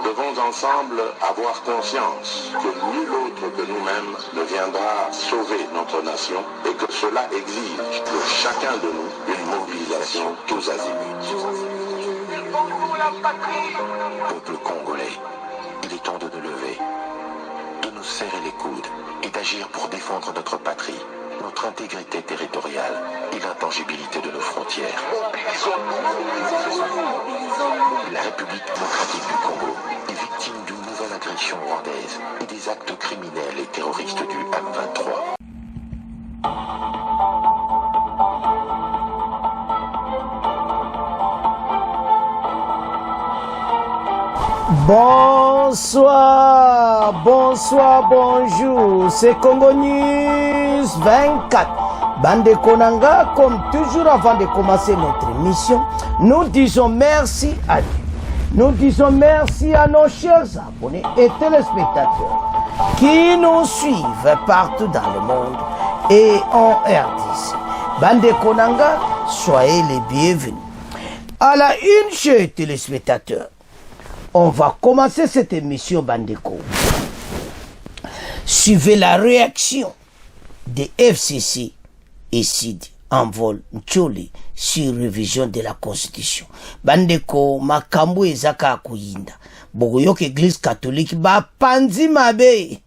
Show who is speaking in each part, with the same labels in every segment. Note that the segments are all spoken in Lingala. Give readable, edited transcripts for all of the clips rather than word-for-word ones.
Speaker 1: devons ensemble avoir conscience que nul autre que nous-mêmes ne viendra sauver notre nation et que cela exige de chacun de nous une mobilisation tous azimuts. Peuple congolais, il est temps de nous lever, de nous serrer les coudes et d'agir pour défendre notre patrie, notre intégrité territoriale et l'intangibilité de nos frontières. La République démocratique du Congo est victime d'une nouvelle agression rwandaise et des actes criminels et terroristes du M23.
Speaker 2: Bonsoir, bonsoir, bonjour, c'est Congo News 24. Bande Konanga, comme toujours avant de commencer notre émission, nous disons merci à Dieu. Nous disons merci à nos chers abonnés et téléspectateurs qui nous suivent partout dans le monde et en RDC. Bande Konanga, soyez les bienvenus. À la une, chers téléspectateurs, on va commencer cette émission Bandeko. Suivez la réaction des FCC et SID en vol Ncholi sur révision de la Constitution. Bandeko makambo ezaka kuyinda. Bogoyoke Église catholique ba panzi mabe.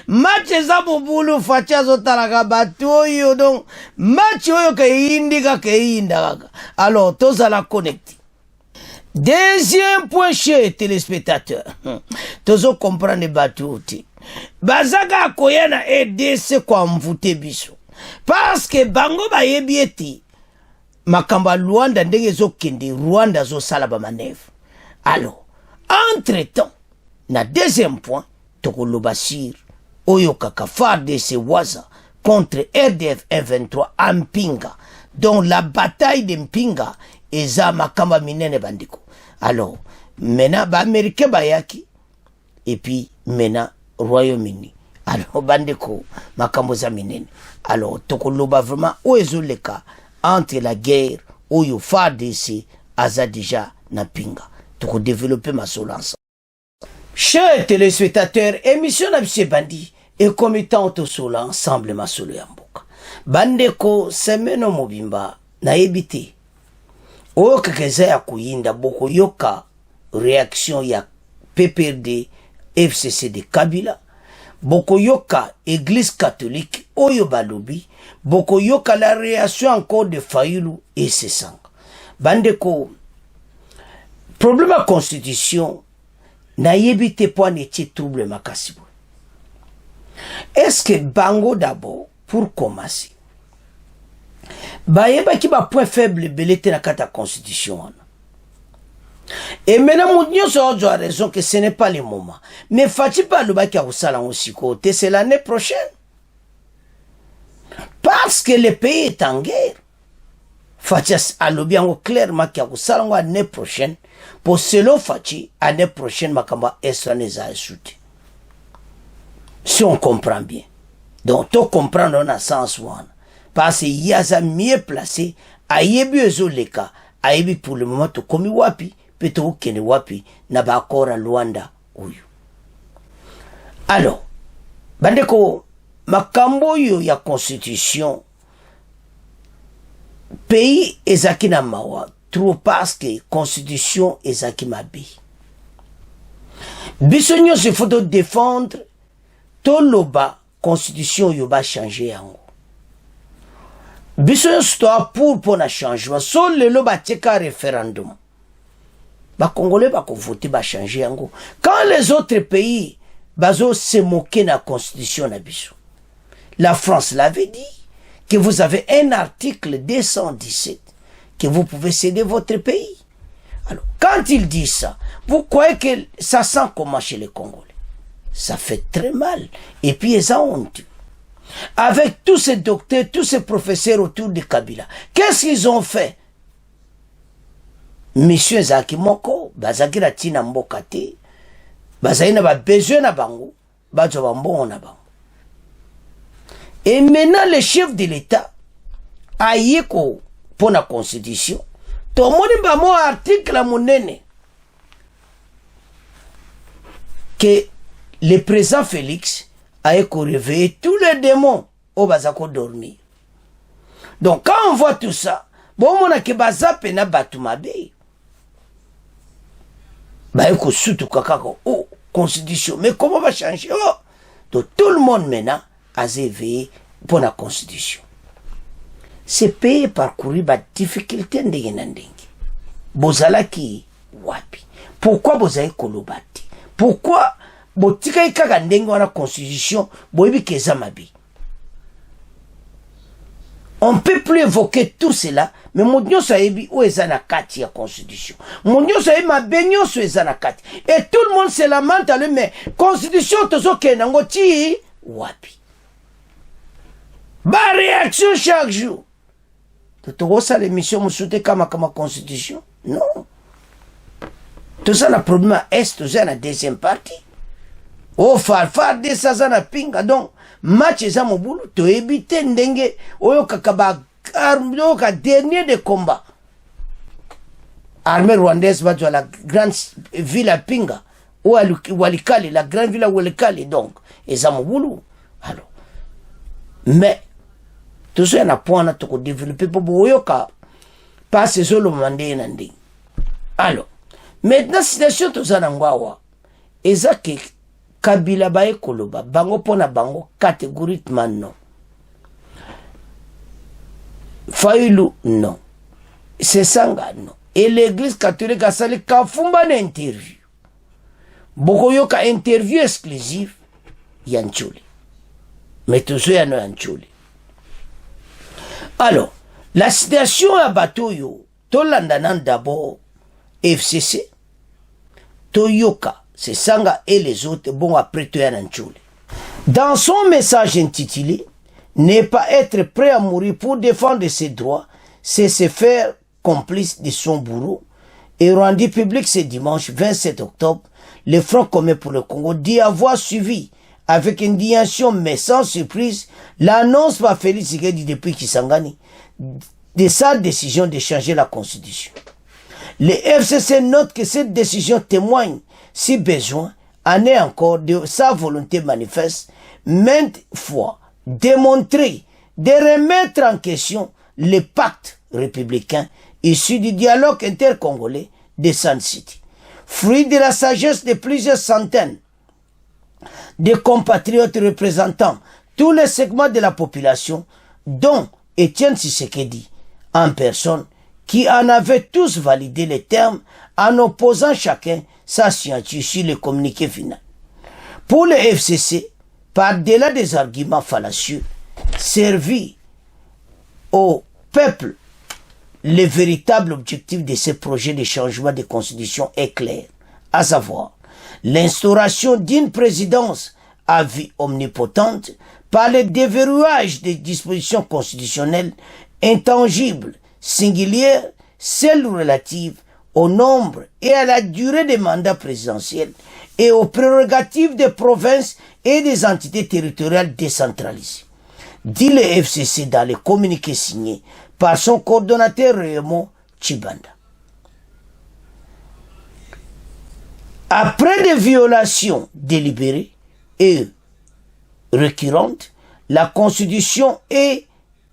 Speaker 2: Match eza bubulu facha zotalaka batu oyo donc match oyo ke indika ke inda. Alors tozala connecté. Deuxième point, chers téléspectateurs, tozo comprendre batouti. Bazaka koyana EDC kwa mvute biso. Parce que bango ba yebieti makamba Luanda ndenge zo kende Rwanda zo salaba manevre. Alors, entre-temps, na deuxième point, tokoloba sir oyo kaka FARDC waza contre RDF M23 à Mpinga. Donc la bataille de Mpinga eza makamba minene bandiko. Alors, maintenant, Américain bayaki, et puis, maintenant, Royaume-Uni. Alors, bandeko, makamboza minene. Alors, tokoloba vraiment, où est le cas entre la guerre, où yo FARDC, aza déjà na pinga. Toko développer ma solence. Chers téléspectateurs, émission d'Absé Bandi, et comme étant autosola ensemble ma solo yamboka. Bandeko, semeno mobimba, na ebite. Oyo kakeza ya kuyinda boko yoka réaction ya PPRD FCC de Kabila boko yoka Église catholique oyo balobi boko yoka la réaction encore de Fayulu et Sesanga. Bandeko problème à constitution na yebite po neti trouble makasibo. Est-ce que bango d'abord pour commencer Bayeba qui ba point faible belete na kata constitution. Et maintenant Mounio a raison que ce n'est pas le moment. Mais Fati pas le baki a usala aussi côté, c'est l'année prochaine. Parce que le pays est en guerre. Fati a le bien clairement qu'il a usala l'année prochaine. Pour selon Fati, l'année prochaine makamba estraneza soutien. Si on comprend bien. Donc tout comprendre dans le sens où parce qu'il y a ça mieux placé, ayebi ezoleka, ayebi pour le moment to komi wapi, peto kene wapi, na ba akora Luanda uyu. Alors, bandeko, makambo yo ya constitution, pays ezaki na mawa, trop parce que constitution ezaki mabi. Bisonyo se faut défendre, to loba, constitution yo ba changer yango. Biso histoire pour na changement. So le lo ba teka référendum. Ba Congolais ba ko voter ba changer yango. Quand les autres pays bazo se moquer na constitution na biso. La France l'avait dit que vous avez un article 217 que vous pouvez céder votre pays. Alors, quand il dit ça, vous croyez que ça sent comment chez les Congolais? Ça fait très mal. Et puis ils ont honte. Avec tous ces docteurs, tous ces professeurs autour de Kabila, qu'est-ce qu'ils ont fait? Monsieur Zaki Moko, Bazaki la Tina Mbokate, Bazaina ba besoin na bango, Bazo Bambo na bango. Et maintenant, le chef de l'État a yeko pour la constitution. Tout le monde a mon article à mon nene. que le président Félix a réveillé tous les démons au Bazako dormir. Donc quand on voit tout ça, bon on a que Bazape na Batumabe. Bah écoute, surtout kakako, oh, constitution, mais comment va changer? Oh, donc tout le monde maintenant a éveillé pour la constitution. C'est pays parcourir la difficulté de Yenandingi. Bozalaki wapi. Pourquoi Bozalaki kolobati? Pourquoi Botika ikaka ndengi wana constitution boibi kezamabi? On ne peut plus évoquer tout cela, mais mon Dieu saïbi ou ezana kati ya constitution. Mon Dieu saïbi ma benyo so ezana kati. Et tout le monde se lamente à lui, mais constitution tozo kenango ti wapi. Ba réaction chaque jour. Tout ça l'émission me soute kama constitution? Non. Tout ça na problème à est, tout ça na deuxième partie. Oh farfar de ça na pinga donc. Match eza mobulu to ebite ndenge oyo kakaba armeo ka dernier de combat. Armée rwandaise va à la grande ville à Pinga ou à Walikale, la grande ville à Walikale donc eza mobulu. Alors mais tout ça na point na to développer pour boyoka passer solo mandé nandi. Alors maintenant situation to za ngwawa eza ke Kabila bae koloba, bango pona bango, catégoriquement non. Fayulu non. Sesanga non. Et l'église catholique a sali kafumba na interview. Boko yoka interview exclusive, yanchuli. Mais tout ça yano yanchuli. Alors, la situation à Batoyo, tolandanan d'abord, FCC, Toyoka, c'est Sanga et les autres, bon après toi Nanchouli. Dans son message intitulé « Ne pas être prêt à mourir pour défendre ses droits, c'est se faire complice de son bourreau » et rendu public ce dimanche 27 octobre, le Front commun pour le Congo dit avoir suivi avec indignation mais sans surprise l'annonce par Félix Tshisekedi depuis Kisangani de sa décision de changer la constitution. Le FCC note que cette décision témoigne si besoin, en est encore de sa volonté manifeste, maintes fois, démontrer, de remettre en question le pacte républicain issu du dialogue intercongolais de Sun City. Fruit de la sagesse de plusieurs centaines de compatriotes représentant tous les segments de la population, dont Étienne Tshisekedi en personne, qui en avaient tous validé les termes en opposant chacun sa signature sur le communiqué final. Pour le FCC, par-delà des arguments fallacieux, servir au peuple, le véritable objectif de ce projet de changement de constitution est clair, à savoir l'instauration d'une présidence à vie omnipotente par le déverrouillage des dispositions constitutionnelles intangibles, singulières, celles relatives au nombre et à la durée des mandats présidentiels et aux prérogatives des provinces et des entités territoriales décentralisées. Dit le FCC dans le communiqué signé par son coordonnateur Raymond Tshibanda. Après des violations délibérées et récurrentes, la Constitution est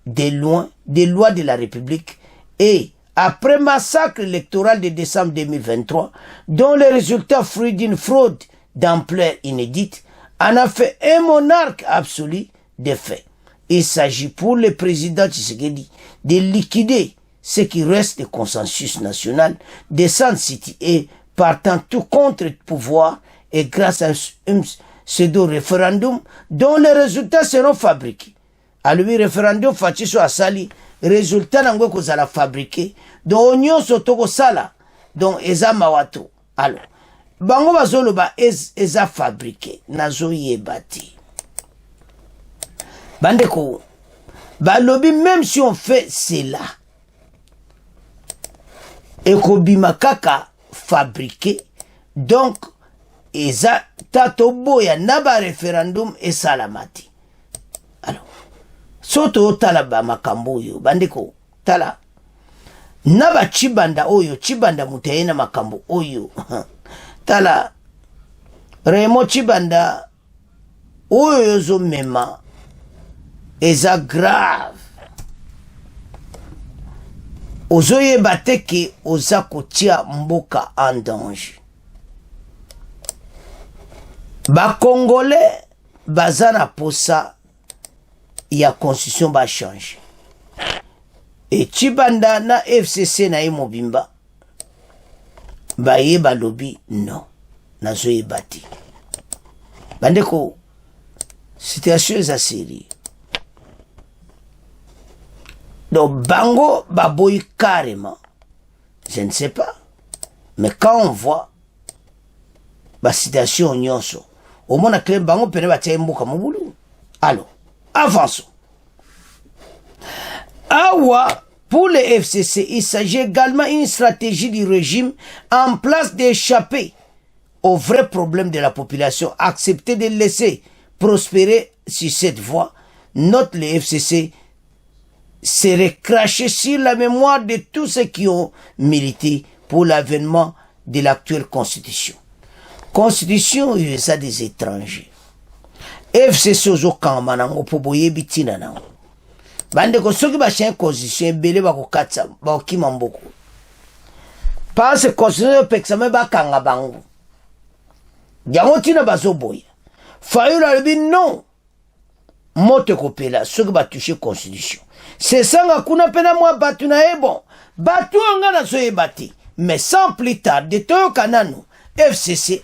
Speaker 2: de loin des lois de la République et après massacre électoral de décembre 2023, dont les résultats fruits d'une fraude d'ampleur inédite, en a fait un monarque absolu des faits. Il s'agit pour le président Tshisekedi de liquider ce qui reste de consensus national de Sun City et partant tout contre le pouvoir et grâce à un pseudo-référendum dont les résultats seront fabriqués. À lui, référendum Fachiso Asali, résultat n'angwe kozala fabriqué, donc nyonso toko sala, donc eza mawato. Alors, bango bazoloba eza fabriqué, nazo yebati. Bandeko, balobi même si on fait cela, ekobima kaka fabriqué, donc eza tatoboya naba référendum et salamati. Alors, soto tala ba makambo yo bandeko tala naba chibanda oyo chibanda mutayena makambo oyo tala Raymond Chibanda oyo yozo mema eza grave ozoyeba te ke oza kotia mboka en danger. Bakongolais baza na posa ya constitution ba change. Et Chibanda na FCC na ye mobimba baye balobi non nazoyeba te. Bandeko situation eza série. Donc bango baboyi carrément. Je ne sais pas. Mais quand on voit la situation nyonso, au moins que bango pene batia mboka mobulu. Alors, avançons. Awa, pour les FCC, il s'agit également d'une stratégie du régime en place d'échapper au vrai problème de la population, accepter de laisser prospérer sur cette voie. Note les FCC serait craché sur la mémoire de tous ceux qui ont milité pour l'avènement de l'actuelle constitution. Constitution USA des étrangers. FCC ozo kamba nango po boye bitina nango. Bande ko soki ba chen constitution ebele ba ko katsa ba okima mboko. Parce constitution pexame ba kanga bango. Yango tina bazo boya. Fayula lebi non. Mote kopela soki ba toucher constitution. C'est ça nga kuna pena mwa batu na bon. Batu nga na so ebati. Mais sans plus tarder toyoka nanu FCC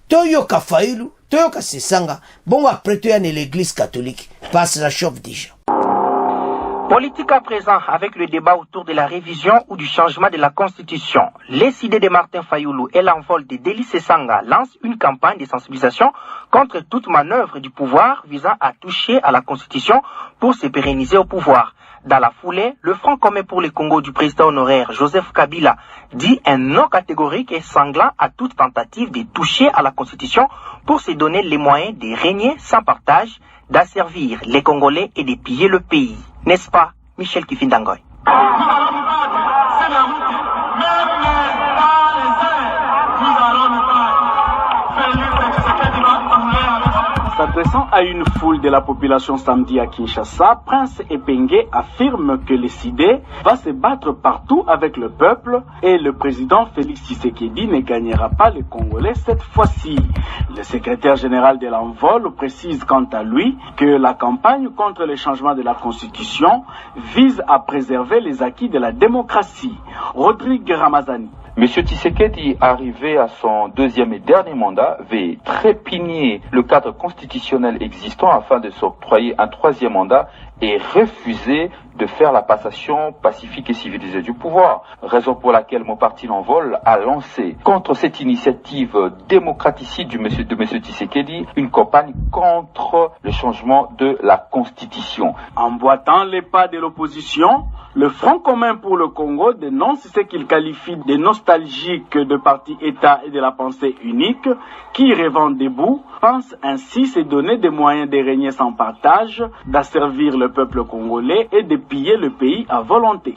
Speaker 2: toyoka Fayulu toyoka Sesanga bon après toyane l'église catholique passe la chauffe déjà.
Speaker 3: Politique à présent avec le débat autour de la révision ou du changement de la Constitution. Les idées de Martin Fayulu et l'envol de Deli Sesanga lancent une campagne de sensibilisation contre toute manœuvre du pouvoir visant à toucher à la Constitution pour se pérenniser au pouvoir. Dans la foulée, le Front commun pour le Congo du président honoraire Joseph Kabila dit un non catégorique et sanglant à toute tentative de toucher à la Constitution pour se donner les moyens de régner sans partage, d'asservir les Congolais et de piller le pays. N'est-ce pas, Michel Kifindangoy?
Speaker 4: S'adressant à une foule de la population samedi à Kinshasa, Prince Epengue affirme que le CID va se battre partout avec le peuple et le président Félix Tshisekedi ne gagnera pas les Congolais cette fois-ci. Le secrétaire général de l'envol précise quant à lui que la campagne contre le changement de la Constitution vise à préserver les acquis de la démocratie. Rodrigue Ramazani.
Speaker 5: Monsieur Tshisekedi, arrivé à son deuxième et dernier mandat, veut trépigner le cadre constitutionnel existant afin de s'octroyer un troisième mandat et refuser de faire la passation pacifique et civilisée du pouvoir. Raison pour laquelle mon parti l'envol a lancé contre cette initiative démocraticide de monsieur Tshisekedi une campagne contre le changement de la Constitution.
Speaker 4: En boitant les pas de l'opposition, le Front commun pour le Congo dénonce ce qu'il qualifie de nostalgique de parti-État et de la pensée unique, qui, rêvant debout, pense ainsi se donner des moyens de régner sans partage, d'asservir le peuple congolais et de piller le pays à volonté.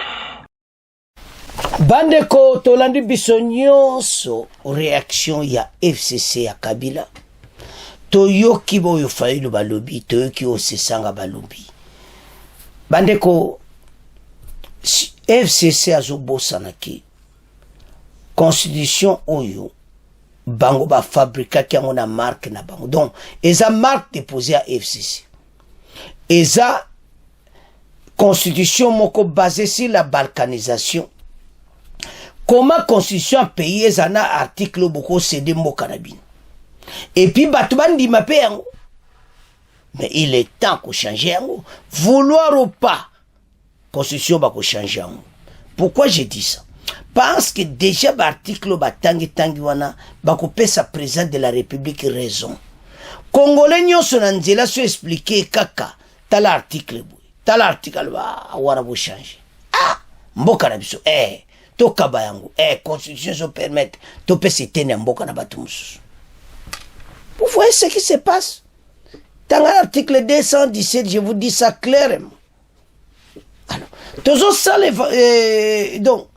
Speaker 2: Bandeko tolandi biso nyonso réaction ya FCC ya Kabila. Toyoki boyo Fayulu balobi, toyoki o Sesanga balobi. Bandeko FCC azobosana ki constitution oyo bango ba fabrika ki yango na marque na bango. Donc eza marque déposée à FCC. Eza constitution moko basée sur la balkanisation. Comment constitution pays ezana article boko cédé mboka na bino. Et puis batu bandi mape yango. Mais il est temps qu'on change yango. Vouloir ou pas, constitution va changer yango. Pourquoi j'ai dit ça? Parce que déjà l'article batangi tangi wana bako pesa président de la République raison. Congolais nyonso na nzela so expliquer kaka tal article boy. Tal article ba wana bo changer. Ah, mboka na biso to kaba yango constitution so permettre to pesa tene mboka na batu mususu. Vous voyez ce qui se passe? Dans l'article 217, je vous dis ça clairement. Alors, toujours ça donc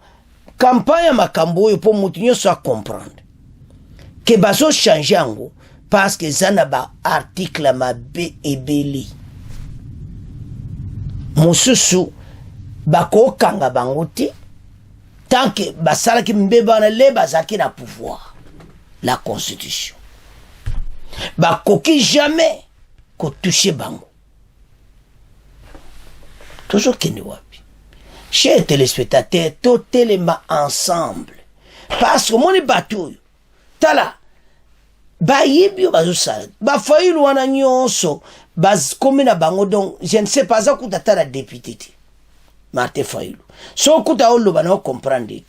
Speaker 2: campagne makambo pour mutinyo soit comprendre que baso changer ango parce que ça n'a pas article ma B et Beli. Mosusu bako kanga bangote tant que basala ki mbeba na le bazaki na pouvoir la constitution. Bako ki jamais ko toucher bango. Toujours kini wapi. Chers téléspectateurs, tout élément ensemble. Parce que mon bateau, tala, ba yibio bazusala, ba Fayulu wana nyonso, baz komina bango donc, je ne sais pas ça kuta tala député. Martin Fayulu. So kuta olo bana comprendre.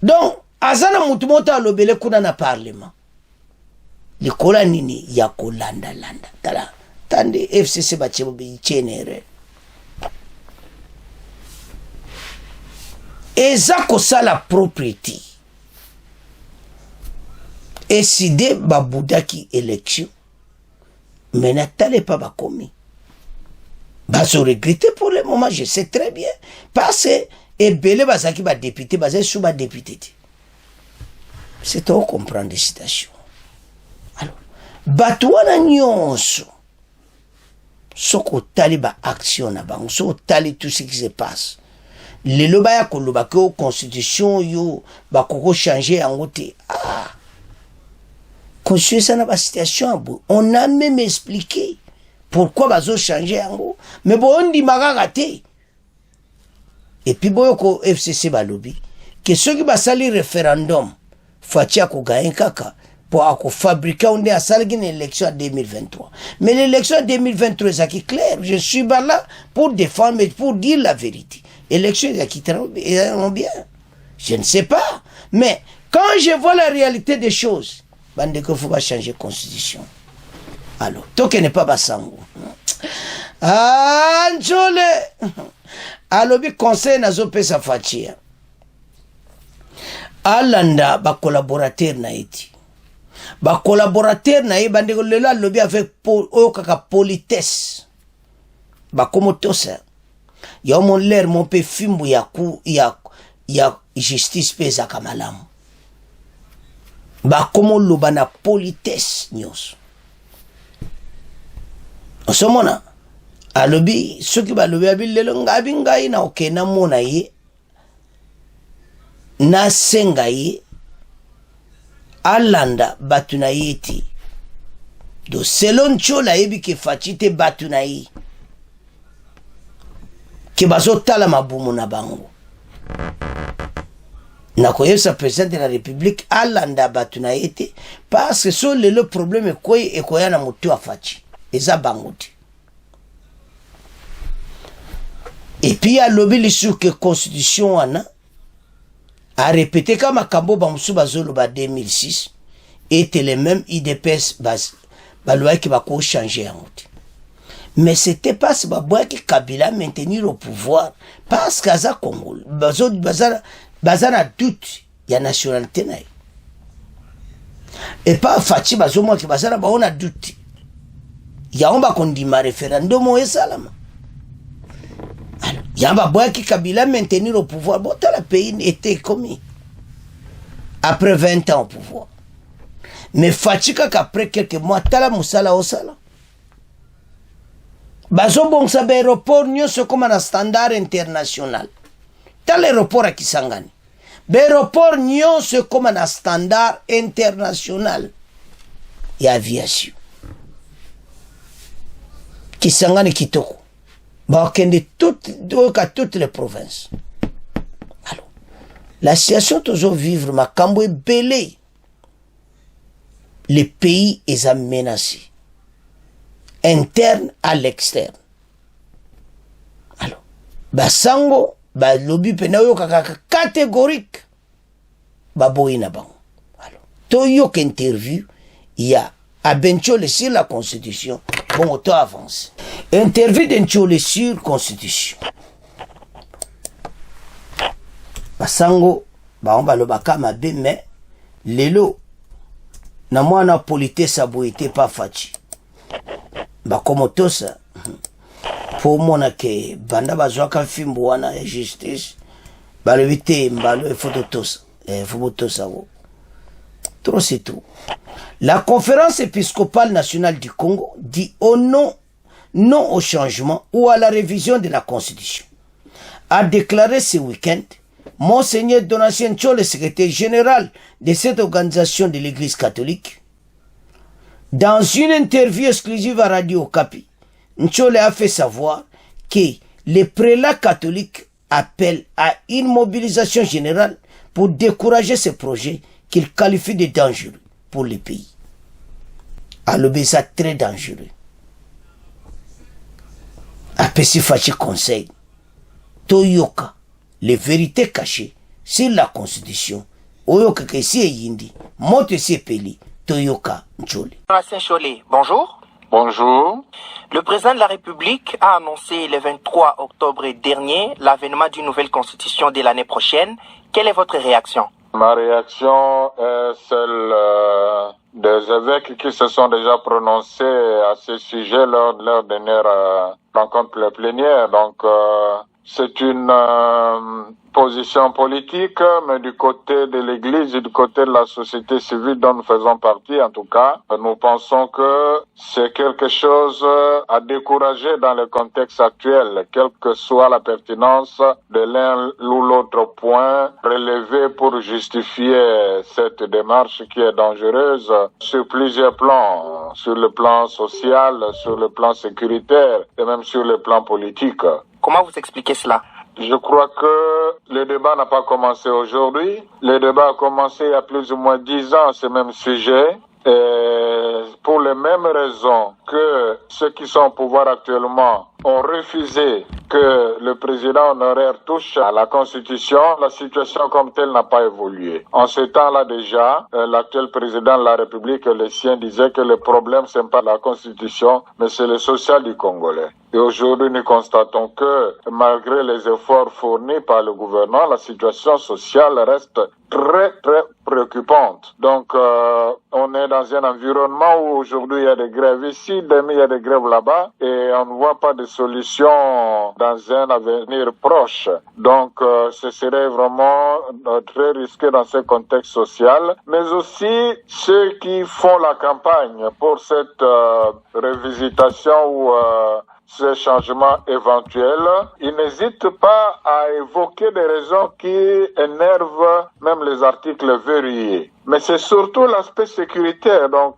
Speaker 2: Donc, azana mutu mota lobele kuna na parlement. Likola nini ya kolanda landa. Tala, tande FCC bachebo bi chenere. Eza kosala propriété. Et si de baboudaki élection, mais n'attendez pas bakomi. Baso regretter pour le moment, je sais très bien. Parce que, et belé basaki ba député, basé sous ba député. C'est à comprendre les citations. Alors, batouana nyonso. Soko tali ba action na bango, soko tali tout ce qui se passe. Les loba ya koloba ke constitution yo ba koko changer yango te. Ah. Constitution na ba situation bo. On a même expliqué pourquoi bazo changer yango. Mais bon on dit magaga te. Et puis boyo ko FCC ba lobby que ceux qui ba sali référendum fatia ko gagner kaka pour fabriquer une élection en 2023. Mais l'élection en 2023 c'est qui clair, je suis là pour défendre mais pour dire la vérité. Élection qui iront bien. Je ne sais pas. Mais quand je vois la réalité des choses, il faut pas changer de constitution. Alors, tant qu'il n'est pas Bassango. Ah, Njole. Alors, le conseil n'a pas sa fatia. Alanda, ba collaborateur na iti. Ba collaborateur na iti, bande le lobby avec politesse. Ba comme tout ça. Ya mon l'air mon pe fimbu ya justice pesa kamalam. Ba komo loba na politesse nyos. Osomona alobi soki ba lobi abi lelo ngabi ngai na okena mona ye na senga ye alanda batuna yeti do selon chola yebi ke fachite batuna yi ki bazo tala mabumu na bango na koyesa président de la république alanda batuna yeti parce que so le problème koy ekoya na mutu afachi eza bangote. Et puis à lobby sur que constitution wana a répété comme makambo bamusu bazolo ba 2006 était les mêmes IDPS ba loi qui va ko changer en route. Mais c'était pas ce baboua qui Kabila maintenir au pouvoir parce qu'aza Congo bazana doute ya nationalité na. Et pas Fachi bazo moi qui bazana ba on a doute. Ya on ba kondima référendum au salama. Alors, ya baboua qui Kabila maintenir au pouvoir, bon tout le pays était commis. Après 20 ans au pouvoir. Mais Fatika qu'après quelques mois tala musala au sala. Bazo bon sabe aéroport nyonso comme un standard international. Tal aéroport à Kisangani. Aéroport nyonso comme un standard international. Et aviation. Kisangani Kitoko. Bah toutes les provinces. Alors, la situation toujours vivre ma cambo est belé. Le pays est menacé. Interne à l'externe. Alors, basango, ba lobby penayo kaka catégorique. Ba boina bango. Alors, to yok interview, il y a Abenchole sur la constitution. Bon, auto avance. Interview d'Enchole sur constitution. Basango, ba on ba lo baka mabe mais lelo na mwana politesse aboité pas fachi. Ba comme tout ça pour mona ke banda bazwaka fimbo wana ya justice ba levite mbalo e photo tous e photo ça trop c'est tout La conférence épiscopale nationale du Congo dit non au changement ou à la révision de la Constitution. A déclaré ce week-end Monseigneur Donatien Ntshole, le secrétaire général de cette organisation de l'Église catholique. Dans une interview exclusive à Radio Okapi, Ntshole a fait savoir que les prélats catholiques appellent à une mobilisation générale pour décourager ce projet qu'il qualifie de dangereux pour le pays. Alors, ça très dangereux. Apesi Fachi conseil Toyoka les vérités cachées sur la Constitution. Oyoka kesi yindi, mote si peli Toyoka Ntshole.
Speaker 3: Ntshole, bonjour.
Speaker 5: Bonjour.
Speaker 3: Le président de la République a annoncé le 23 octobre dernier l'avènement d'une nouvelle constitution de l'année prochaine. Quelle est votre réaction?
Speaker 6: Ma réaction est celle des évêques qui se sont déjà prononcés à ce sujet lors de leur dernière rencontre plénière. Donc, c'est une position politique, mais du côté de l'Église et du côté de la société civile dont nous faisons partie, en tout cas, nous pensons que c'est quelque chose à décourager dans le contexte actuel, quelle que soit la pertinence de l'un ou l'autre point relevé pour justifier cette démarche qui est dangereuse sur plusieurs plans, sur le plan social, sur le plan sécuritaire et même sur le plan politique.
Speaker 3: Comment vous expliquez cela?
Speaker 6: Je crois que le débat n'a pas commencé aujourd'hui. Le débat a commencé il y a plus ou moins 10 ans, ce même sujet. Et pour les mêmes raisons que ceux qui sont au pouvoir actuellement ont refusé que le président honoraire touche à la Constitution, la situation comme telle n'a pas évolué. En ce temps-là déjà, l'actuel président de la République et les siens disaient que le problème c'est pas la Constitution, mais c'est le social du Congolais. Et aujourd'hui, nous constatons que malgré les efforts fournis par le gouvernement, la situation sociale reste très préoccupante. Donc, on est dans un environnement où aujourd'hui il y a des grèves ici, demain il y a des grèves là-bas, et on ne voit pas de solution dans un avenir proche. Donc, ce serait vraiment très risqué dans ce contexte social, mais aussi ceux qui font la campagne pour cette revisitation ou ces changements éventuels, ils n'hésitent pas à évoquer des raisons qui énervent même les articles verrouillés. Mais c'est surtout l'aspect sécuritaire. Donc,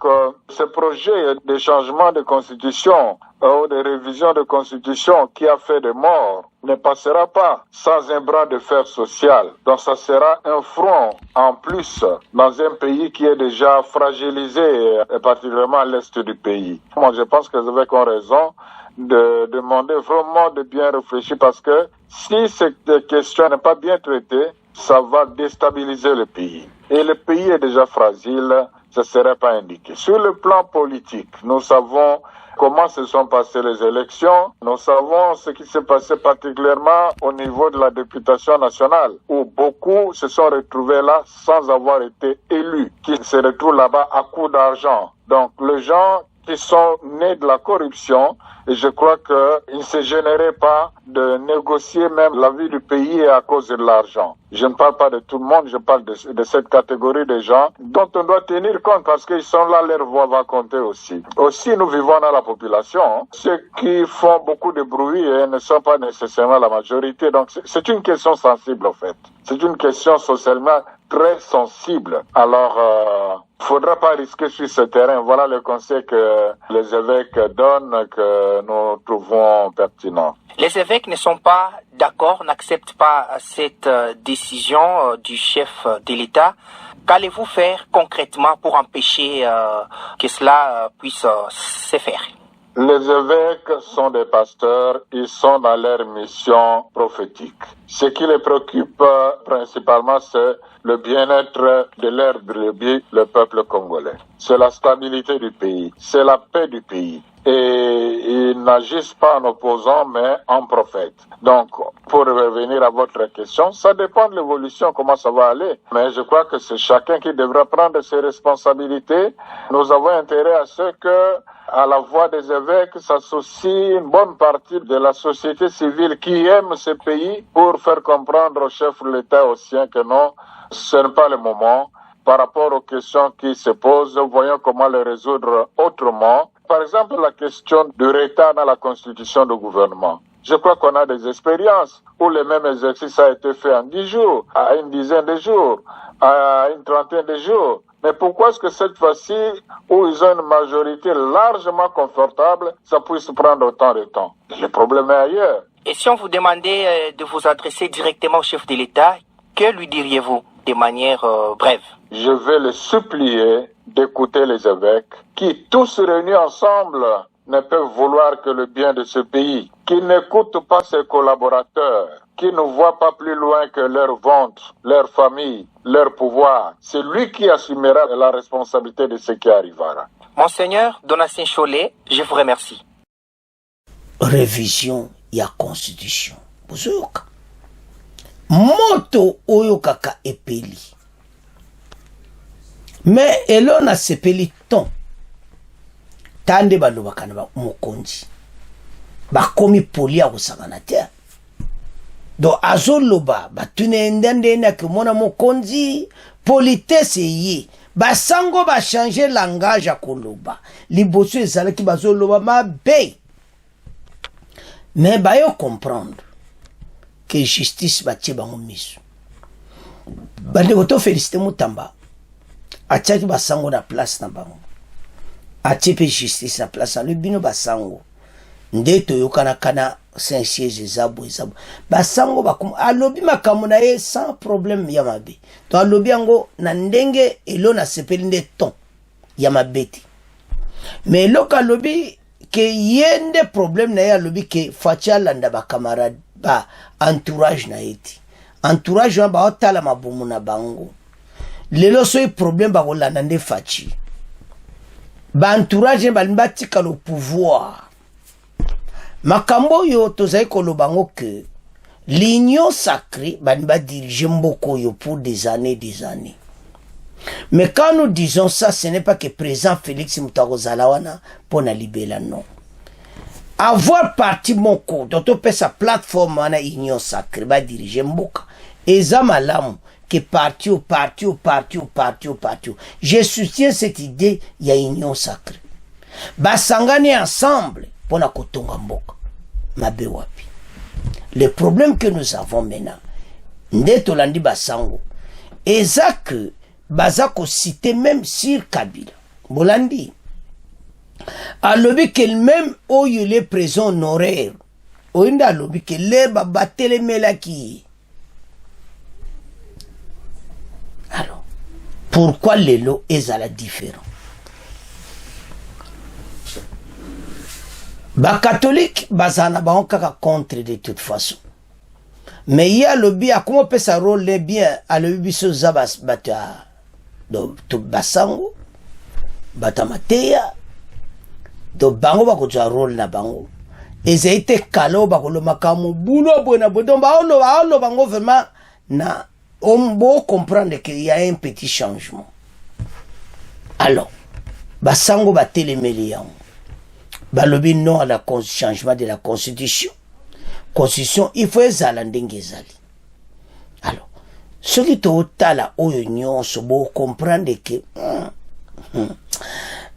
Speaker 6: ce projet de changement de constitution ou de révision de constitution qui a fait des morts ne passera pas sans un bras de fer social. Donc, ça sera un front en plus dans un pays qui est déjà fragilisé, et particulièrement à l'est du pays. Moi, je pense que les évêques ont raison de demander vraiment de bien réfléchir parce que si cette question n'est pas bien traitée, ça va déstabiliser le pays. Et le pays est déjà fragile, ce ne serait pas indiqué. Sur le plan politique, nous savons comment se sont passées les élections. Nous savons ce qui s'est passé particulièrement au niveau de la députation nationale, où beaucoup se sont retrouvés là sans avoir été élus, qui se retrouvent là-bas à coup d'argent. Donc, les gens qui sont nés de la corruption, et je crois qu'il ne se gênerait pas de négocier même la vie du pays à cause de l'argent. Je ne parle pas de tout le monde, je parle de cette catégorie de gens dont on doit tenir compte parce qu'ils sont là, leur voix va compter aussi. Aussi, nous vivons dans la population. Ceux qui font beaucoup de bruit ne sont pas nécessairement la majorité. Donc, c'est une question sensible, en fait. C'est une question socialement très sensible. Alors, faudra pas risquer sur ce terrain. Voilà le conseil que les évêques donnent, que nous trouvons pertinent.
Speaker 3: Les évêques ne sont pas d'accord, n'acceptent pas cette décision du chef de l'État. Qu'allez-vous faire concrètement pour empêcher que cela puisse se faire?
Speaker 6: Les évêques sont des pasteurs, ils sont dans leur mission prophétique. Ce qui les préoccupe principalement, c'est le bien-être de leur brebis, le peuple congolais. C'est la stabilité du pays, c'est la paix du pays. Et ils n'agissent pas en opposant, mais en prophète. Donc, pour revenir à votre question, ça dépend de l'évolution, comment ça va aller. Mais je crois que c'est chacun qui devra prendre ses responsabilités. Nous avons intérêt à ce que, à la voix des évêques, s'associe une bonne partie de la société civile qui aime ce pays pour faire comprendre au chef de l'État, aux siens, que non, ce n'est pas le moment. par rapport aux questions qui se posent, voyons comment les résoudre autrement. Par exemple, la question du retard dans la constitution du gouvernement. Je crois qu'on a des expériences où le même exercice a été fait en 10 jours, à une dizaine de jours, à une trentaine de jours. Mais pourquoi est-ce que cette fois-ci, où ils ont une majorité largement confortable, ça puisse prendre autant de temps? Le problème est ailleurs.
Speaker 3: Et si on vous demandait de vous adresser directement au chef de l'État, que lui diriez-vous de manière brève?
Speaker 6: Je vais le supplier d'écouter les évêques qui, tous réunis ensemble, ne peuvent vouloir que le bien de ce pays, qui n'écoutent pas ses collaborateurs, qui ne voient pas plus loin que leur ventre, leur famille, leur pouvoir. C'est lui qui assumera la responsabilité de ce qui arrivera.
Speaker 3: Monseigneur Donatien Cholet, je vous remercie.
Speaker 2: Révision ya constitution. Bozoyoka. Moto oyokaka epeli. Mais elona sepeli ton. Tande balobaka na mokonzi. Bakomi poli ya kosangana te. Donc azoloba batune ndende na kemona mokonzi politesse ye. Basango ba changer langage akoloba. Liboso ezalaki bazoloba mabe. Mais bayo comprendre que justice batie bango miso. Bande koto féliciter Mutamba. Atiaki basango na place na bango. Atie pe justice na place le bino basango. Nde toyokana kana Saint-Siège ezabo. Basango bakum alobi makambo na ye sans problème ya mabe. To alobi yango na ndenge elo na sepeli nde ton ya mabeti. Mais loka alobi que yende problème na ya alobi que fatia landa ba camarade ba entourage na eti. Entourage ba otala mabumu na bango. Lelo soy problème ba kolanda nde fachi. Ba entourage ba limbatika le pouvoir. Makambo yo tozai kolobango que l'union sacrée ba diriger mboko yo pour des années. Mais quand nous disons ça, ce n'est pas que président Félix Mutakozalawana pour na libéla, non. Avoir parti mon cours, dont on peut sa plateforme en union sacrée, va diriger mboka. Et ça malamu, que parti. Je soutiens cette idée, il y a union sacrée. Basangani ensemble, pour na kotonga mboka. Mabe wapi. Le problème que nous avons maintenant, ndeto landi basango, et ça que, Bazako cité même sur Kabila. Bolandi. Alobi que même où il est présent honoraire. Oinda alobi que les babatele melaki. Alors, pourquoi les lots est à la différence? Ba catholique bazana ba kaka contre de toute façon. Mais il y a le bien comment peut ça rôle bien à le biso zabas bata. Do to basango batamateya do bango bakozwa role na bango ezaite kalo bakolo makamu bulo bona bodon ba olo bango vraiment na on peut comprendre qu'il y a un petit changement. Alors basango batelemeli yango balobi non à la changement de la constitution il faut ezala ndenge ezali. Alors ce qui te otala oyo nyonso bo comprendre que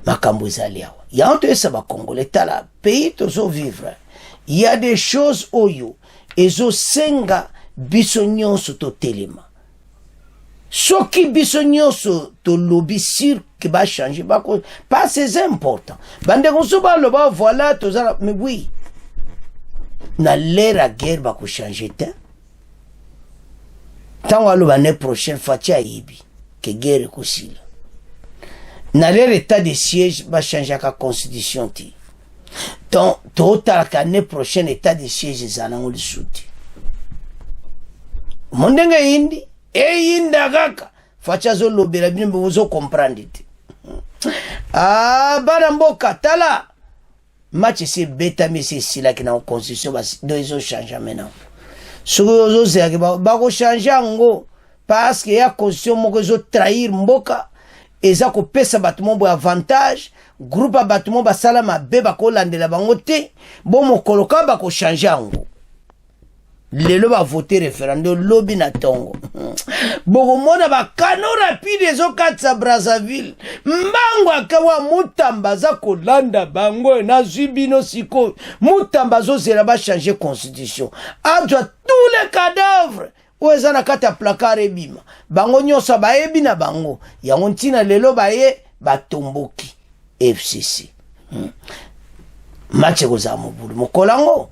Speaker 2: makambo ezali awa ya onto esa ba Congolais tala pays tozo vivre, il y a des choses oyo ezo senga biso nyonso to telema soki biso nyonso to lobby sur que ba changer ba ko pas c'est important bande ko ba loba voilà tozala mais oui na l'ère guerre ba ko changer te. Tant que l'année prochaine, Fatia Ibi, que guerre est dans l'état de siège, va changer la constitution. Donc, total l'année prochaine, l'état de siège est en le soutien. Mondenga indi, inda kaka, Fatia zo lobera bien, vous comprendre. Ah, baramboka, tala. Match c'est bêta, mais c'est si là qui n'a pas constitution, donc ils ont changé maintenant. Ce que vous avez changé parce que la constitution moko trahir mboka eza ko pesa batumo bo avantage groupe a batumo ba sala mabe ba ko landela bango te bo mokoloka ba ko changer ngo lelo bavote référendum lobi na tongo bokomona bakano rapide ezokatisa Brazzaville mbango akawa mutamba aza kolanda bango nazwi bino sikoyo mutamba azozela bachange constitution azwa tous les cadavres oyo eza na kati ya placard ebima bango nyonso bayebi na bango yango ntina lelo baye batomboki FCC match ekozala mobulu mokolango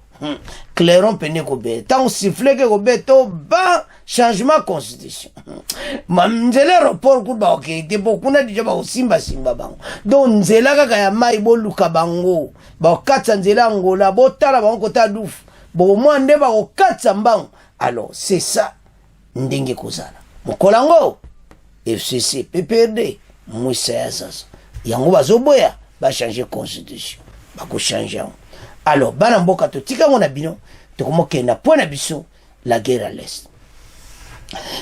Speaker 2: clairon pene kobe tant siffle ke kobe to ba changement constitution nzela rapport ku ba ok te bokuna déjà ba osimba simba bango donc nzela kaka ya mai boluka bango ba okatsa nzela ngola botala bango kota dufu bo mwande ba okatsa mbango alors c'est ça ndenge kozala mokolango FCC PPRD mwisa ya sasa yango bazoboya ba changer constitution ba ko changer. Alors, bana mboka to tika ngona bino, to komoke na point na biso la guerre à l'est.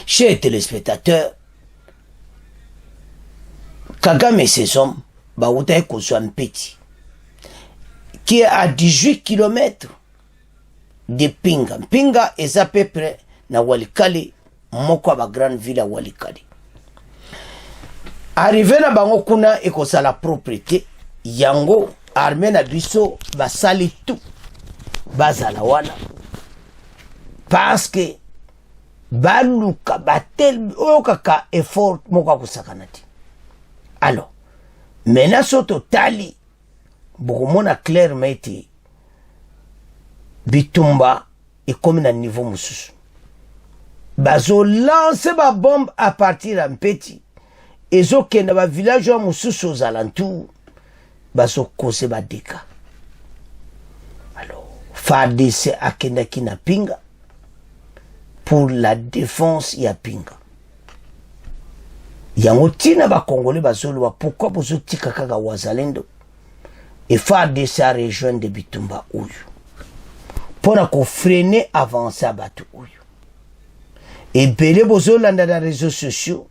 Speaker 2: Chers téléspectateurs, Kagame et ses hommes, Baouta Kozwa Mpeti, qui est à 18 km de Pinga. Pinga est à peu près na Walikale, moko ba grande ville à Walikale. Arrivé na bango kuna ekosa la propriété, yango armée na biso basali tout bazala wana parce que baluka batel okaka effort moko kusakana ti. Alors maintenant soto tali bokomona clairement ete bitumba ekomi na niveau mususu bazo lancer ba bombe à partir à Mpeti ezokenda ba village wa mususu aux alentours baso kose ba deka. Alors FARDC akendaki na Pinga pour la défense ya Pinga. Yango tina ba Congolais bazolo pourquoi bozo tika kaka wazalendo et FARDC a rejoint de bitumba uyu pona ko freiner avancer batu uyu et belé bozo landa na réseaux sociaux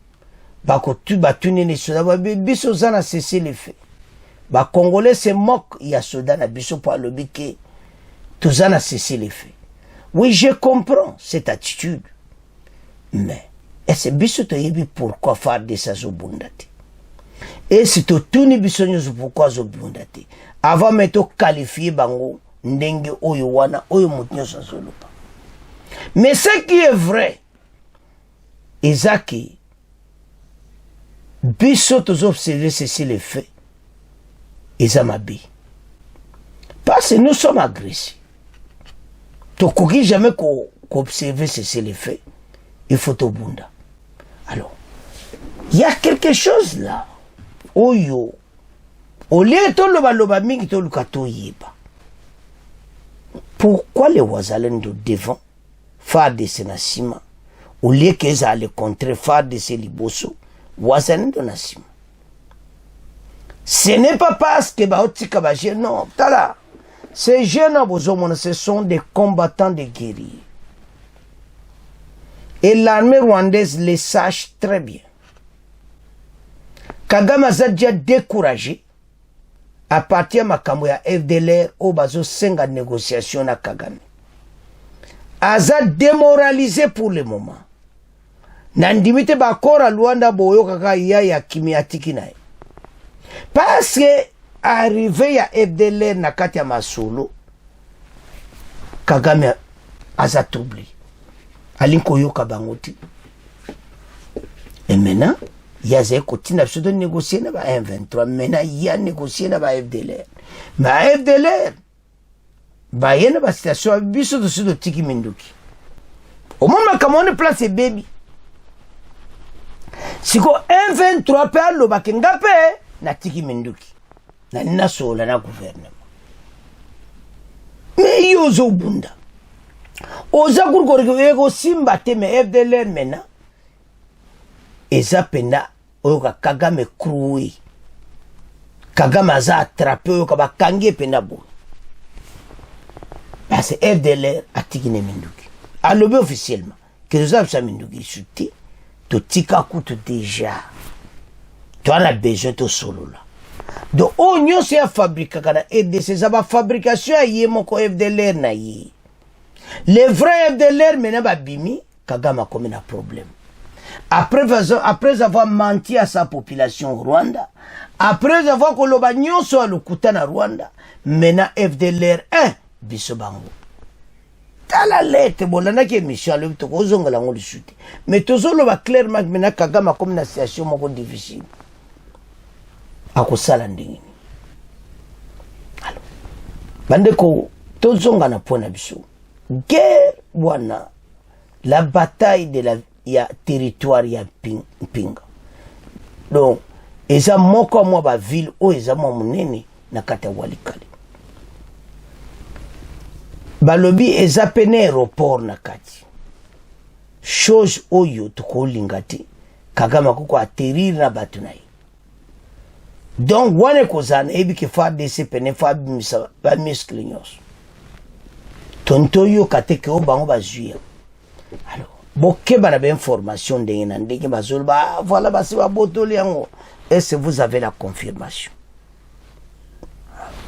Speaker 2: bako tu batune ne soda ba biso zana cesser les faits. Ba Congolais se moquent, il y a soda na biso pour le biquet. Tout ça n'a cessé les faits. Oui, je comprends cette attitude. Mais, est-ce que biso to yebi pourquoi faire de ça zo bundati? Et si to tuni biso nyo pourquoi zo bundati? Avant meto qualifier bango ndenge oyo wana oyo mutinyo sa solupa. Mais ce qui est vrai, ezaki biso to observer ceci les faits. Ezamabi. Parce que nous sommes agressés. Tu ne jamais qu'observer ceci les faits. Il faut au bunda. Alors, il y a quelque chose là. Oyo. Au lieu de loba mingi to lukato yeba. Pourquoi les Wazalendo devant faire de Senasima au lieu qu'ils allaient contre faire de ces liboso Wazalendo Nasima? Ce n'est pas parce que Baotika Bagé, non, tala. Ces jeunes, ce sont des combattants de guerriers. Et l'armée rwandaise les sache très bien. Kagame a déjà découragé à partir de Makambo ya FDLR au bazo senga négociation na Kagame. Aza démoralisé pour le moment. Nandimite bakora Luanda boyo kaka ya kimiatiki nae. Parce que arrivé à FDLR na kati ya masolo Kagame aza troublé alinko yoka bangoti. Et maintenant il y a des continue de négocier na ba M23. Maintenant il y a négocié na ba FDLR. Mais FDLR ba yena ba station biso de sudo tiki minduki au moment comme on place baby siko M23 pe allo ba kengape na tiki minduki na nina sola na gouvernement. Mais yozo bunda oza kurgorgo ego simba teme FDLR mena eza pena oyoka Kagame krui Kagame aza attrape oyoka bakangi pena bo parce que FDLR atiki ne minduki alobi officiellement que nous avons minduki chuté to tika kutu déjà tu as besoin de solo là. Donc, on y a fabriqué et de ces fabrications à y moko FDLR na y. Les vrais FDLR maintenant babimi Kagame comme un problème. Après avoir menti à sa population Rwanda, après avoir kolobagnon sur le Kutana Rwanda, maintenant FDLR 1 bisobango. Dans la lettre, bon, là, qui est Michel, le Tozonga la ngoli chute. Mais Tozolo va clairement maintenant Kagame comme une situation moko difficile. Akosala ndingi. Alors, bandeko Tozonga na pona biso. Guerre wana la bataille de la ya territoire ya Pinga. Donc, eza moko mwa ba ville o eza mwa munene na kata Walikale. Balobi eza pene aéroport na kati. Chose oyo tukolinga te Kagame kuko atterrir na batu na ye. Donc wane kozana ebi ke FARDC pene fabimisa ba muscle nyos. Tonto yo kate ke o bango ba zuya. Alors boke bana ba information ndenge na ndenge bazolo ba voilà basi ba botoli yango. Est-ce que vous avez la confirmation?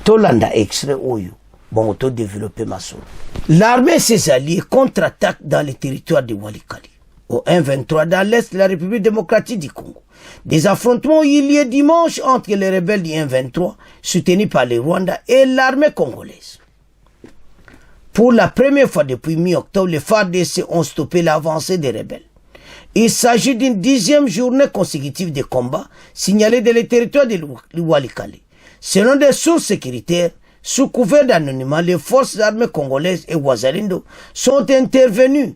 Speaker 2: Tolanda extrait oyo. Bon, auto-développer ma soul. L'armée et ses alliés contre-attaquent dans les territoires de Walikale. Au 1-23 dans l'est de la République démocratique du Congo. Des affrontements ont eu lieu dimanche entre les rebelles du 1-23, soutenus par les Rwandais, et l'armée congolaise. Pour la première fois depuis mi-octobre, les FARDC ont stoppé l'avancée des rebelles. Il s'agit d'une 10e journée consécutive de combats signalés dans les territoires de Walikale. Selon des sources sécuritaires, sous couvert d'anonymat, les forces armées congolaises et Wazalendo sont intervenues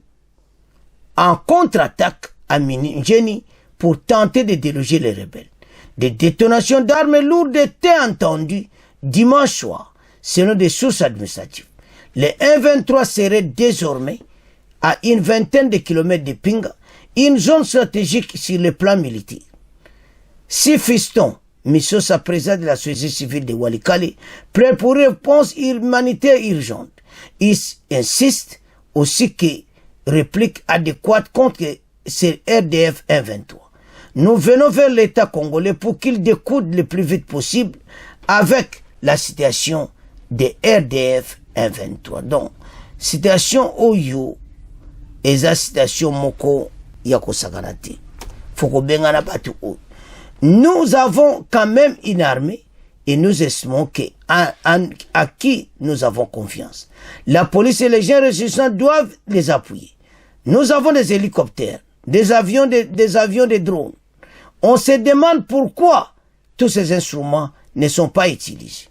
Speaker 2: en contre-attaque à Minigeni pour tenter de déloger les rebelles. Des détonations d'armes lourdes étaient entendues dimanche soir, selon des sources administratives. Les 1-23 seraient désormais à une vingtaine de kilomètres de Pinga, une zone stratégique sur le plan militaire. Si Fiston, Missosa, président de la société civile de Walikale, prêt pour une réponse humanitaire urgente. Il insiste aussi que réplique adéquate contre ces RDF 1-23. Nous venons vers l'État congolais pour qu'il découde le plus vite possible avec la situation des RDF 1-23. Donc, situation Oyo et la situation Moko Yako Saganate. Foko Bengana Batu Oyo. Nous avons quand même une armée et nous estimons à qui nous avons confiance. La police et les gens résistants doivent les appuyer. Nous avons des hélicoptères, des avions, des drones. On se demande pourquoi tous ces instruments ne sont pas utilisés.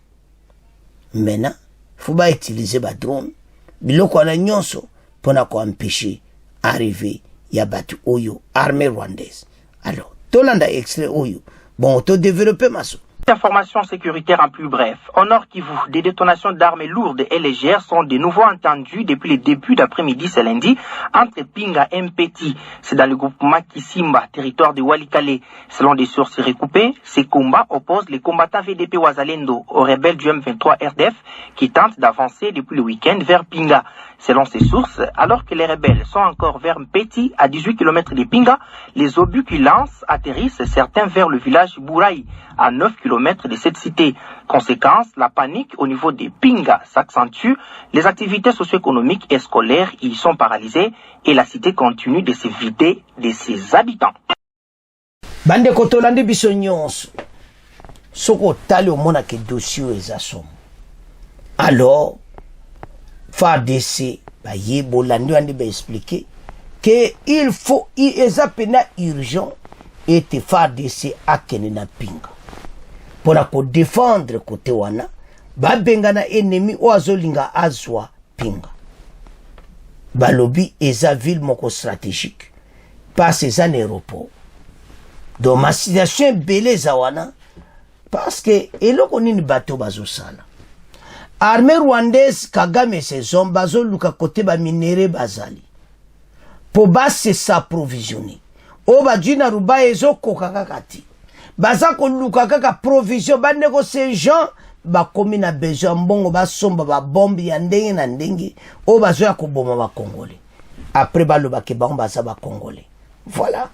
Speaker 2: Maintenant, il faut pas utiliser les drones. Biloko na nyonso pour empêcher arriver ya batu oyo armée rwandaise. Alors, Tolanda extrait oyo. Bon, auto-développer ma soeur.
Speaker 3: Informations sécuritaires en plus bref. Au Nord Kivu, des détonations d'armes lourdes et légères sont de nouveau entendues depuis le début d'après-midi ce lundi entre Pinga et Mpeti. C'est dans le groupement Kisimba, territoire de Walikale. Selon des sources recoupées, ces combats opposent les combattants VDP Wazalendo aux rebelles du M23 RDF qui tentent d'avancer depuis le week-end vers Pinga. Selon ces sources, alors que les rebelles sont encore vers Mpeti, à 18 km de Pinga, les obus qui lancent atterrissent certains vers le village Bouraï, à 9 km de cette cité. Conséquence, la panique au niveau des Pinga s'accentue, les activités socio-économiques et scolaires y sont paralysées et la cité continue de se vider de ses habitants.
Speaker 2: Bande kotolande biso nyonso. Soko tali omona ke dossier ezasom. Alors, FARDC ba yebo landi andi ba expliquer que il faut ezapena urgent et FARDC akene na Pinga. Pour la défendre côté wana ba bengana ennemi oazolinga azwa Pinga. Balobi eza ville moko stratégique pas ces aéroports. Donc ma situation est belle zawana parce que eloko nini bateau bazosala. Armée rwandaise Kagame ses hommes bazo luka côté ba minéré bazali. Pour basse s'approvisionner. O ba djina ruba ezo kokakakati. Baza ko luka kaka provision ba négocier gens ba komi na besoin mbongo ba somba ba bombe ya ndenge na ndenge o bazo ya koboma ba congolais. Après ba loba ke ba baza ba congolais. Voilà.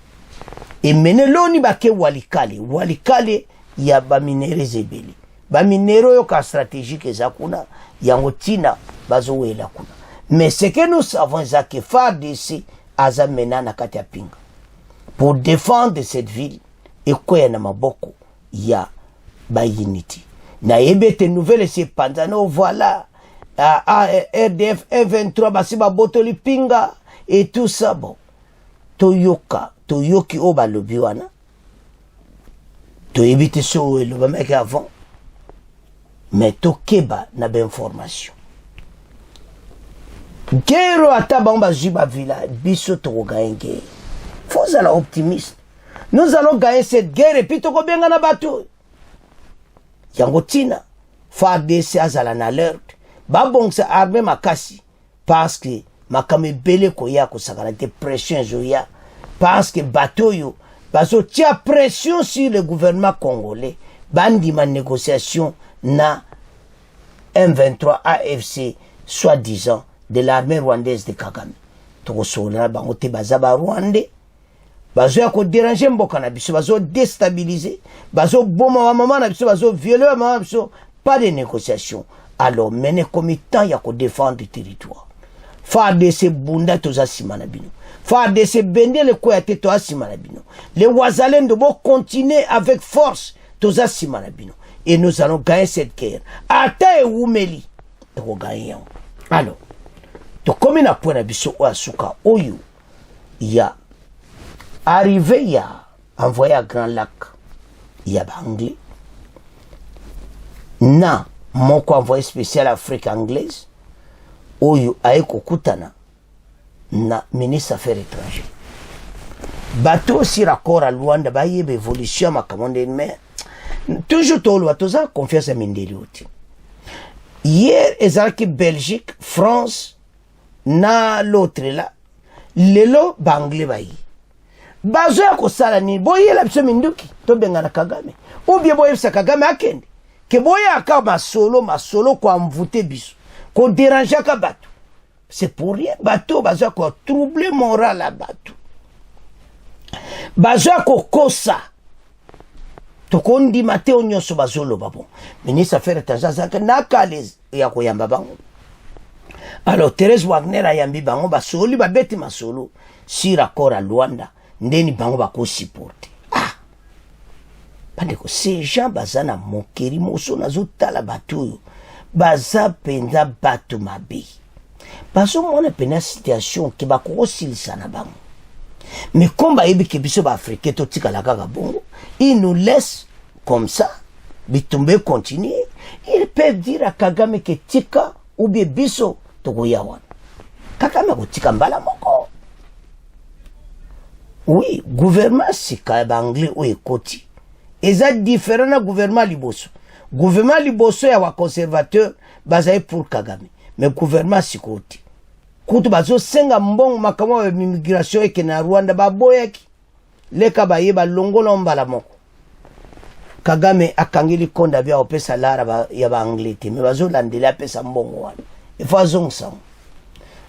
Speaker 2: Et maintenant ni ba ke Walikale ya ba minéré zebeli. Ba minero yo ka stratégique ezakuna yango tina bazo wela kuna. Mais ce que nous savons, c'est que FARDC aza mena na kati ya pinga pour défendre cette ville et quoi na maboko ya ba unity. Na yebete nouvelle c'est panzano voilà RDF F23 basi ba botoli pinga et tout ça bon. Toyoki oba lobi wana. To éviter so le ba mec avant. Mais to keba na ba information. Guerre ata bamba jiba villa biso to gagner. Faut être optimiste. Nous allons gagner cette guerre et puis to ko benga na bato. Yango tina FARDC azala na alerte. Babongsa armée makasi parce que makame bele koya ko sakana te pression zoya parce que bateau yo baso tia pression sur le gouvernement congolais bandi ma négociation na M23 AFC soi-disant de l'armée rwandaise de Kagame to sola bango te bazaba rwandais bazo ya ko déranger mboka na biso bazo déstabiliser bazo boma wa mama na biso bazo violer wa mama biso pas de négociation alors mener comme temps ya ko défendre le territoire FARDC bunda toza simana bino FARDC bende le ko ya te to simana bino les wazalendo bo continuer avec force toza simana bino et nous allons gagner cette guerre ata e wumeli to gagner alors to comme na point na biso o asuka oyo ya arrivé ya envoyé à Grand Lac ya banglais na moko envoyé spécial Afrique anglaise oyo aeko kutana na ministre affaires étrangères bateau aussi raccord à Luanda ba yebe évolution ma commande mais toujours tolo atoza confiance à Mindelioti hier ezalaki Belgique France na l'autre là lelo banglais bayi bazo ya kosala ni boyela biso minduki to benga na Kagame ou bien boyebisa Kagame akende que boya ka masolo ko amvoute biso ko déranger ka bato c'est pour rien bato bazo ko troubler moral à bato bazo ko kosa to kondi mateo nyoso bazolo babo ministre affaires étrangères ka nakales ya ko yamba bango alors Thérèse Wagner ayambi bango basoli babeti masolo sur accord à Luanda ndeni bango bako supporter Pandeko, ces gens bazana mokeri moso nazotala batu baza penza batu mabe. Bazo mona pena situation ki bako silisa na bango. Mais comme ba yebi ke biso ba africain to tika la kaka bongo, ils nous laissent comme ça, bitumbe continuer. Ils peuvent dire à Kagame ke tika ou bien biso to goyawan. Kagame ko tika mbala moko. Oui, gouvernement sika anglais ou ekoti. Eza différent na gouvernement liboso. Gouvernement liboso ya wa conservateur bazaye pour Kagame. Mais gouvernement sikoti. Kutu bazo senga mbongo makamo ya immigration eke na Rwanda baboyeki. Leka baye ba longola mbala moko. Kagame akangili konda bya opesa lara ya ba anglais mais bazo landela pesa mbongo wana. Il faut azongsa.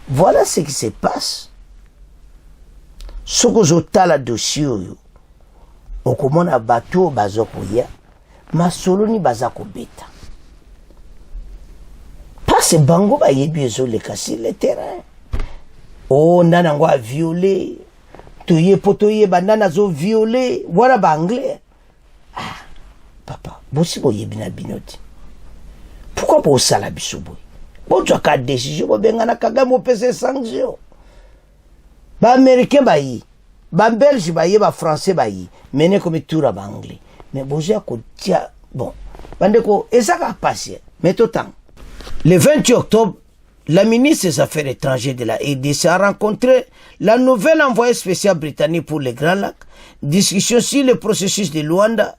Speaker 2: Voilà ce qui se passe. Soko zotala dossier yo. Okomona bato bazoko ya masolo ni bazako beta passe bango ba yebi ezole kasi le terrain o ndana ngo a violer toye potoye bandana zo violer wala ba anglais papa bosi bo yebi na binoti pourquoi bo sala bisobo bo twa ka décision bo benga na Kagame o pese sanction ba américain ba yi ba belge ba ye ba français ba yi mene comme tour ba anglais mais boja ko tia bon bandeko ezaka passé mais tout temps le 28 octobre la ministre des Affaires étrangères de la RDC a rencontré la nouvelle envoyée spéciale britannique pour les Grands Lacs, discussion sur le processus de Luanda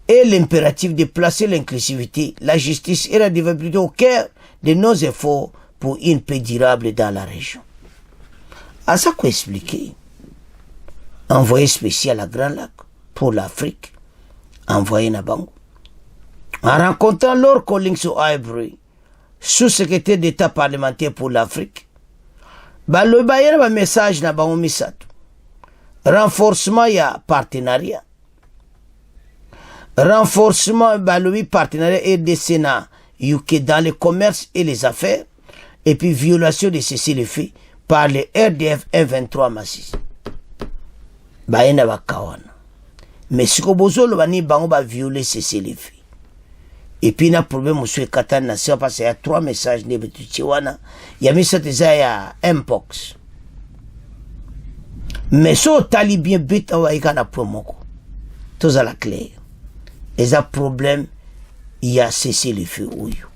Speaker 2: et l'impératif de placer l'inclusivité, la justice et la développement au cœur de nos efforts pour une paix durable dans la région. À ça qu'on expliquer, envoyé spécial à Grand Lac pour l'Afrique, envoyé à Bango. En rencontrant Lord Collins Ivory, sous-secrétaire d'État parlementaire pour l'Afrique, le bayer un message na Bango Misato. Renforcement ya partenariat. Renforcement le partenariat RDC na UK dans le commerce et les affaires. et puis violation de cessez-le-feu par le RDF 123 Masisi. Baena bakawana. Mais si ko bozolo bani bango ba violer cessez-le-feu. Et puis na problème monsieur Katana c'est parce qu'il y a 3 messages ne betuchiwana. Il y a mis ça déjà ya Mpox. Mais so talibien beta wa ikana promoko. Tout à la claire. Et ça problème il y a cessez-le-feu ouyo.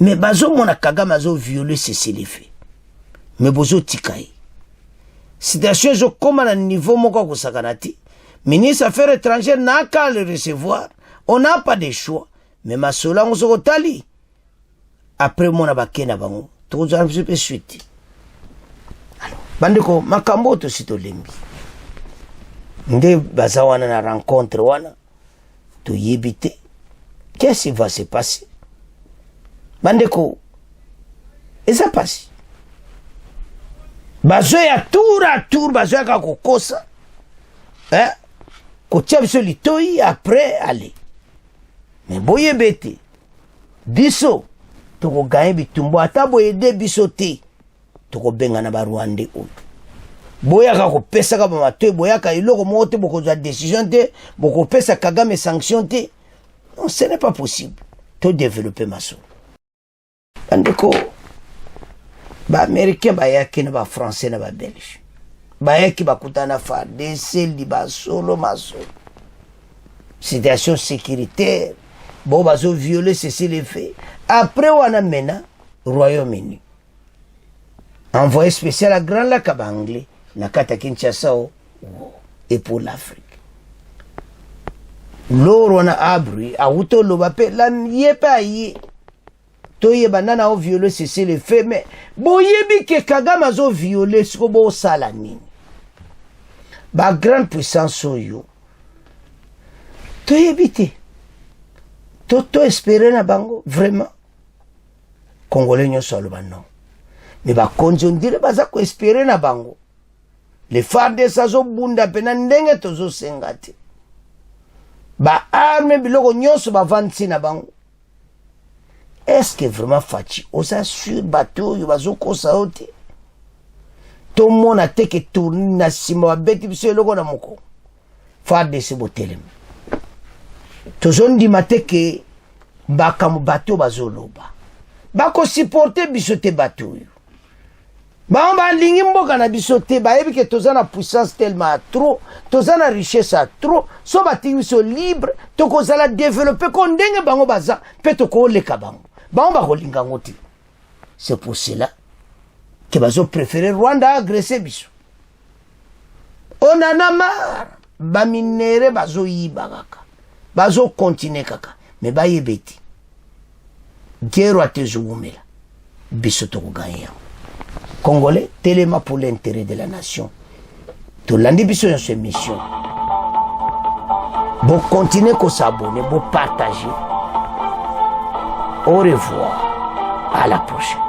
Speaker 2: Mais bazo mona kagama zo violer cessez-le-feu. Mais bozo tikai. Situation zo comme à niveau moko ko sakanati. Ministre Affaires étrangères n'a qu'à le recevoir. On n'a pas de choix. Mais ma sola on se tali. Après mon abakena bango. Tout ça je peux suite. Alors, bandeko makambo to sito lembi. Nde bazawana na rencontre wana. To yebite. Qu'est-ce qui va se passer? Bandeko. Et ça passe. Bazoya tour à tour bazoya ka kokosa. Hein? Kotia biso litoi après aller. Mais boye bete. Biso toko gagne bitumbo ata boye de biso te. Toko benga na ba Rwanda o. Boya ka ko pesa ka ba matoi boya ka iloko mote boko za décision te boko pesa Kagame sanction te. Non, ce n'est pas possible. To développer maso. Andeko ba américain ba yaki na ba français na ba belge. Ba yaki ba kutana fa DC li ba solo maso. Situation sécuritaire. Bon bazo violer cessez-le-feu. Après on a mena Royaume-Uni. Envoyé spécial à Grand Lac à anglais na kata Kinshasa et pour l'Afrique. L'or on a abri a wuto lo bape la yepa yi. Toye banana o violer cessez-le-feu mais boyebi ke Kagame zo violer siko bo sala nini. Ba grande puissance oyo. Toye bité. Toto espérer na bango vraiment. Congolais nyo solo non. Mais ba konjo ndire baza ko espérer na bango. Les fardes sazo bunda pena ndenge tozo sengate. Ba arme biloko nyonso ba vanti na bango. Est-ce que vraiment Fachi osa sur bateau yo bazo kosa ote? Tout le monde a été tourné na sima ba beti biso loko na moko. Farde se botelem. Tozon di mate ke baka mu bateau bazoloba. Bako supporter bisote bateau. Ba on ba lingi mboka na bisote ba yebi ke tozana puissance tellement trop, tozana richesse trop, so bati biso libre, to kozala développer ko ndenge bango baza, pe to ko leka bango. Ba on ba kolinga ngoti. C'est pour cela que bazo préférer Rwanda agresser biso. On en a marre. Ba minere bazo yibaka. Bazo continue kaka. Mais ba yebeti. Guerre à tezumela. Biso to gagner. Congolais, tellement pour l'intérêt de la nation. Tout l'année biso dans cette mission. Bon continuer qu'on s'abonne, bon partager. Au revoir. À la prochaine.